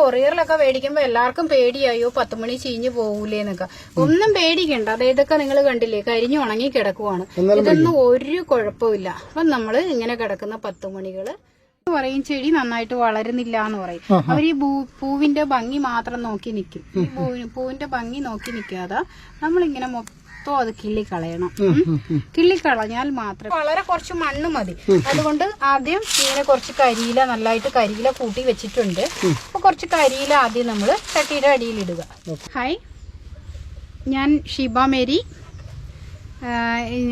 കൊറിയറിലൊക്കെ മേടിക്കുമ്പോ എല്ലാവർക്കും പേടിയായോ 10 മണി ചീഞ്ഞു പോകൂലേന്നൊക്കെ. ഒന്നും പേടിക്കണ്ട. അത് ഇതൊക്കെ നിങ്ങൾ കണ്ടില്ലേ, കരിഞ്ഞു ഉണങ്ങി കിടക്കുവാണ്. ഇതൊന്നും ഒരു കുഴപ്പമില്ല. അപ്പൊ നമ്മള് ഇങ്ങനെ കിടക്കുന്ന 10 മണികള് പറയും ചെടി നന്നായിട്ട് വളരുന്നില്ല എന്ന് പറയും. അവർ ഈ പൂവിന്റെ ഭംഗി മാത്രം നോക്കി നിൽക്കും. ഈ പൂവിന്റെ ഭംഗി നോക്കി നിൽക്കാതെ നമ്മളിങ്ങനെ മൊത്തം അത് കിള്ളിക്കളയണം. കിള്ളിക്കളഞ്ഞാൽ മാത്രം വളരെ കുറച്ച് മണ്ണ് മതി. അതുകൊണ്ട് ആദ്യം ഇങ്ങനെ കുറച്ച് കരിയില, നല്ലതായിട്ട് കരിയില കൂട്ടി വെച്ചിട്ടുണ്ട്. അപ്പൊ കുറച്ച് കരിയില ആദ്യം നമ്മൾ ചട്ടിയുടെ അടിയിലിടുക. ഹായ്, ഞാൻ ഷിബ മേരി.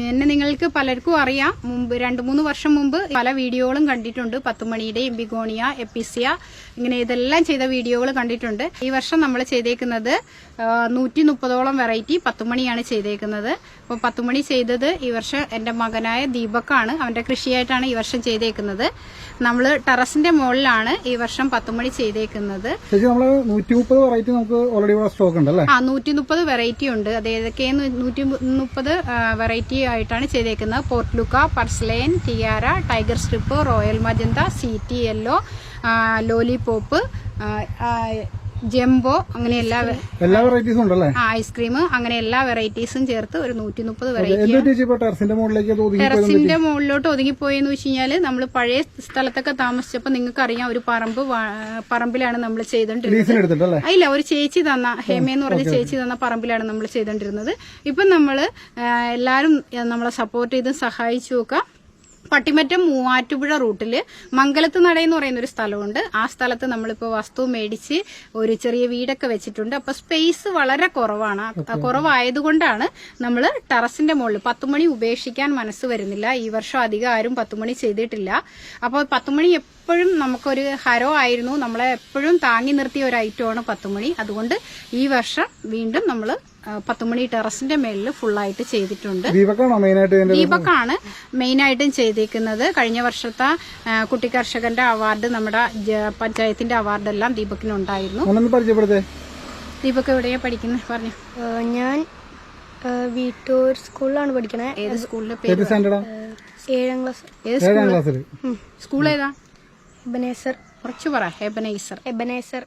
എന്നെ നിങ്ങൾക്ക് പലർക്കും അറിയാം. മുമ്പ് 2-3 വർഷം മുമ്പ് പല വീഡിയോകളും കണ്ടിട്ടുണ്ട്. 10 മണിയുടെയും ബിഗോണിയ, എപ്പിസിയ, ഇങ്ങനെ ഇതെല്ലാം ചെയ്ത വീഡിയോകൾ കണ്ടിട്ടുണ്ട്. ഈ വർഷം നമ്മൾ ചെയ്തേക്കുന്നത് 130ഓളം വെറൈറ്റി 10 മണിയാണ് ചെയ്തേക്കുന്നത്. അപ്പോൾ 10 മണി ചെയ്തത് ഈ വർഷം എൻ്റെ മകനായ ദീപക്കാണ്. അവൻ്റെ കൃഷിയായിട്ടാണ് ഈ വർഷം ചെയ്തേക്കുന്നത്. നമ്മൾ ടെറസിന്റെ മുകളിലാണ് ഈ വർഷം 10 മണി ചെയ്തേക്കുന്നത്. 130 വെറൈറ്റി നമുക്ക് ഓൾറെഡി സ്റ്റോക്ക് ഉണ്ട് അല്ലേ? 130 വെറൈറ്റി ഉണ്ട്. അത് ഏതൊക്കെയെന്ന് 130 വെറൈറ്റി ആയിട്ടാണ് ചെയ്തേക്കുന്നത്. Portulaca, purslane, tiara, tiger stripe, royal magenta, city yellow, lollipop, jumbo, അങ്ങനെ എല്ലാ വെറൈറ്റീസും ഉണ്ടല്ലേ? ഐസ്ക്രീം, അങ്ങനെ എല്ലാ വെറൈറ്റീസും ചേർത്ത് ഒരു 130 വെറൈറ്റി. ടെറസിന്റെ മുകളിലോട്ട് ഒതുങ്ങിപ്പോയെന്ന് വെച്ച് കഴിഞ്ഞാല് നമ്മള് പഴയ സ്ഥലത്തൊക്കെ താമസിച്ചപ്പോ നിങ്ങൾക്ക് അറിയാം, ഒരു പറമ്പിലാണ് നമ്മൾ ചെയ്തോണ്ടിരുന്നത്. ഇല്ല, ഒരു ചേച്ചി തന്ന, ഹേമയെന്ന് പറഞ്ഞ ചേച്ചി തന്ന പറമ്പിലാണ് നമ്മൾ ചെയ്തോണ്ടിരുന്നത്. ഇപ്പൊ നമ്മള് എല്ലാരും നമ്മളെ സപ്പോർട്ട് ചെയ്ത് സഹായിച്ചു നോക്കാം. പട്ടിമറ്റം മൂവാറ്റുപുഴ റൂട്ടില് മംഗലത്ത് നട എന്ന് പറയുന്ന ഒരു സ്ഥലമുണ്ട്. ആ സ്ഥലത്ത് നമ്മളിപ്പോ വസ്തു മേടിച്ച് ഒരു ചെറിയ വീടൊക്കെ വെച്ചിട്ടുണ്ട്. അപ്പൊ സ്പേസ് വളരെ കുറവാണ്. കുറവായതുകൊണ്ടാണ് നമ്മൾ ടെറസിന്റെ മുകളിൽ 10 മണി ഉപേക്ഷിക്കാൻ മനസ്സ് വരുന്നില്ല. ഈ വർഷം അധികം ആരും 10 മണി ചെയ്തിട്ടില്ല. അപ്പോൾ 10 മണി എപ്പോഴും നമുക്കൊരു ഹരോ ആയിരുന്നു. നമ്മളെ എപ്പോഴും താങ്ങി നിർത്തിയ ഒരു ഐറ്റമാണ് 10 മണി. അതുകൊണ്ട് ഈ വർഷം വീണ്ടും നമ്മൾ 10 മണി ടെറസിന്റെ മേളിൽ ഫുള്ളായിട്ട് ചെയ്തിട്ടുണ്ട്. ദീപക്കാണ് മെയിനായിട്ടും ചെയ്തേക്കുന്നത്. കഴിഞ്ഞ വർഷത്തെ കുട്ടി കർഷകന്റെ അവാർഡ്, നമ്മുടെ പഞ്ചായത്തിന്റെ അവാർഡെല്ലാം ദീപക്കിനുണ്ടായിരുന്നു. ദീപക് എവിടെയാ പഠിക്കുന്നത് പറഞ്ഞു? ഞാൻ വീട്ടൂർ സ്കൂളിലാണ് പഠിക്കണേ. ഏത് സ്കൂളിന്റെ പേര്? 7ാം ക്ലാസ്. സ്കൂൾ ഏതാ? എബനേസർ. കുറച്ച് പറ. എബനേസർ.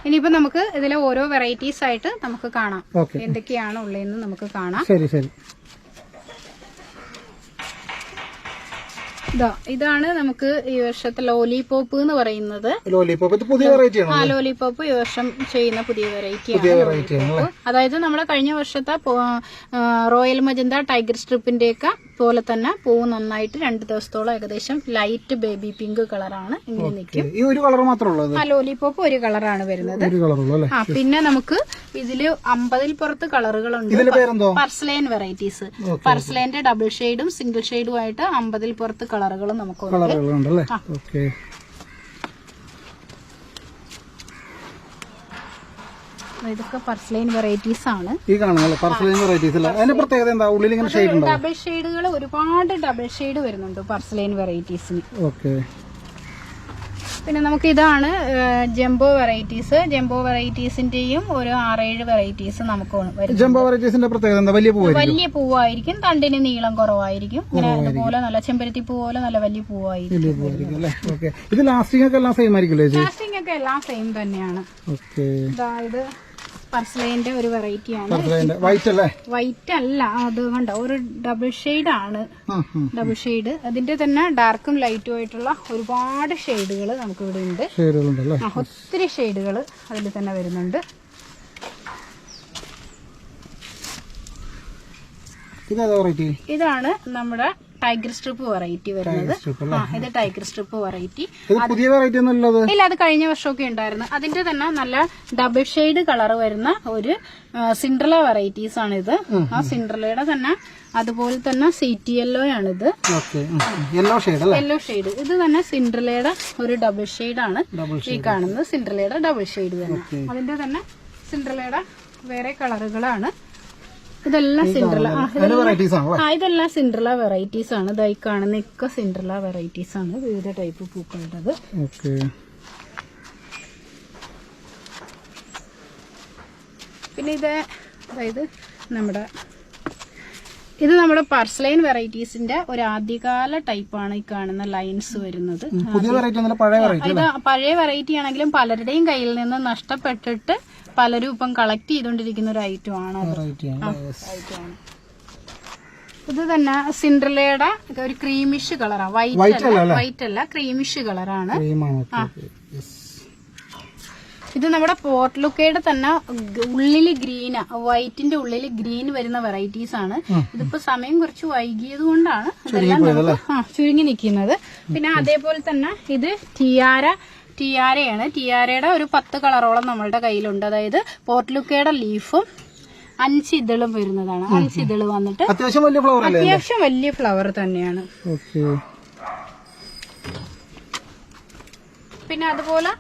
ഇനിയിപ്പോ നമുക്ക് ഇതിലെ ഓരോ വെറൈറ്റീസ് ആയിട്ട് നമുക്ക് കാണാം. എന്തൊക്കെയാണ് ഉള്ളതെന്ന് നമുക്ക് കാണാം. ഇതാണ് നമുക്ക് ഈ വർഷത്തെ ലോലിപോപ്പ് എന്ന് പറയുന്നത്. ലോലിപോപ്പ് ഈ വർഷം ചെയ്യുന്ന പുതിയ വെറൈറ്റിയാണ്. അതായത് നമ്മുടെ കഴിഞ്ഞ വർഷത്തെ റോയൽ മജന്ത, ടൈഗർ സ്ട്രിപ്പിന്റെ ഒക്കെ പോലെ തന്നെ പൂവ് നന്നായിട്ട് 2 ദിവസത്തോളം ഏകദേശം ലൈറ്റ് ബേബി പിങ്ക് കളറാണ് ഇങ്ങനെ നിൽക്കും. ലോലിപോപ്പ് ഒരു കളറാണ് വരുന്നത്. പിന്നെ നമുക്ക് ഇതില് 50-ൽ പുറത്ത് കളറുകളുണ്ട്. പർസ്ലൈൻ വെറൈറ്റീസ്. പർസ്ലൈന്റെ ഡബിൾ ഷെയ്ഡും സിംഗിൾ ഷെയ്ഡും ആയിട്ട് 50-ൽ പുറത്ത് കളറുകളും നമുക്കുണ്ട്. ഇതൊക്കെ പർസ്ലൈൻ വെറൈറ്റീസ് ആണ്. ഡബിൾ ഷെയ്ഡുകൾ, ഒരുപാട് ഡബിൾ ഷെയ്ഡ് വരുന്നുണ്ട് പർസ്ലൈൻ വെറൈറ്റീസിന്. പിന്നെ നമുക്ക് ഇതാണ് ജംബോ വെറൈറ്റീസ്. ജംബോ വെറൈറ്റീസിന്റെയും ഒരു 6-7 വെറൈറ്റീസ് നമുക്ക് വലിയ പൂവായിരിക്കും. തണ്ടിന് നീളം കുറവായിരിക്കും. ഇങ്ങനെ അതുപോലെ നല്ല ചെമ്പരത്തി പൂ പോലെ നല്ല വലിയ പൂവായിരിക്കും. ലാസ്റ്റിംഗ് ഒക്കെ എല്ലാം സെയിം തന്നെയാണ്. അതായത് പർസ്ലൈന്റെ ഒരു വെറൈറ്റിയാണ്. വൈറ്റ് അല്ല, അത് കണ്ട ഒരു ഡബിൾ ഷെയ്ഡ് ആണ്. ഡബിൾ ഷെയ്ഡ്, അതിന്റെ തന്നെ ഡാർക്കും ലൈറ്റും ആയിട്ടുള്ള ഒരുപാട് ഷെയ്ഡുകൾ നമുക്ക് ഇവിടെ ഉണ്ട്. ഒത്തിരി ഷെയ്ഡുകൾ അതിൽ തന്നെ വരുന്നുണ്ട്. ഇതാണ് നമ്മുടെ ടൈഗർ സ്ട്രിപ്പ് വെറൈറ്റി വരുന്നത്. ഇത് ടൈഗർ സ്ട്രിപ്പ് വെറൈറ്റി. ഇല്ല, അത് കഴിഞ്ഞ വർഷമൊക്കെ ഉണ്ടായിരുന്നു. അതിന്റെ തന്നെ നല്ല ഡബിൾ ഷെയ്ഡ് കളർ വരുന്ന ഒരു സിൻഡ്രല വെറൈറ്റീസ് ആണ് ഇത്. ആ സിൻഡ്രലയുടെ തന്നെ അതുപോലെ തന്നെ സീറ്റി യെല്ലോ ആണിത്. Yellow shade. ഇത് തന്നെ സിൻഡ്രലയുടെ ഒരു ഡബിൾ ഷെയ്ഡ് ആണ് ഈ കാണുന്നത്. സിൻഡ്രലയുടെ ഡബിൾ ഷെയ്ഡ് തന്നെ. അതിന്റെ തന്നെ സിൻഡ്രലയുടെ വേറെ കളറുകളാണ്. ഇതെല്ലാം സിൻഡ്രല. ഇതെല്ലാം സിൻഡ്രല വെറൈറ്റീസ് ആണ്. ഇതായി കാണുന്ന ഒക്കെ സിൻഡ്രല വെറൈറ്റീസ് ആണ്. വിവിധ ടൈപ്പ് പൂക്കളുള്ളത്. പിന്നെ ഇത് അതായത് നമ്മുടെ ഇത് നമ്മുടെ പർസ്ലൈൻ വെറൈറ്റീസിന്റെ ഒരു ആദ്യകാല ടൈപ്പാണ് ഈ കാണുന്ന ലൈൻസ് വരുന്നത്. പുതിയ വെറൈറ്റി പഴയ വെറൈറ്റി ഇത് പഴയ വെറൈറ്റി ആണെങ്കിലും പലരുടെയും കയ്യിൽ നിന്ന് നഷ്ടപ്പെട്ടിട്ട് പലരും ഇപ്പം കളക്ട് ചെയ്തുകൊണ്ടിരിക്കുന്ന ഒരു ഐറ്റം ആണ്. ഇത് തന്നെ സിൻഡ്രലയുടെ ഒരു ക്രീമിഷ് കളറാണ്. വൈറ്റ് അല്ല ക്രീമിഷ് കളറാണ്. ഇത് നമ്മുടെ പോർട്ട്ലുക്കയുടെ തന്നെ ഉള്ളില് ഗ്രീൻ, വൈറ്റിന്റെ ഉള്ളില് ഗ്രീൻ വരുന്ന വെറൈറ്റീസ് ആണ്. ഇതിപ്പോ സമയം കുറച്ച് വൈകിയത് കൊണ്ടാണ് ഇതെല്ലാം ചുരുങ്ങി നിൽക്കുന്നത്. പിന്നെ അതേപോലെ തന്നെ ഇത് ടിയാരയാണ്. ടിയാരയുടെ ഒരു 10 കളറോളം നമ്മളുടെ കയ്യിലുണ്ട്. അതായത് പോർട്ട്ലുക്കയുടെ ലീഫും 5 ഇതളും വരുന്നതാണ്. 5 ഇതള് വന്നിട്ട് അത്യാവശ്യം വലിയ ഫ്ലവർ തന്നെയാണ്. പിന്നെ അതുപോലെ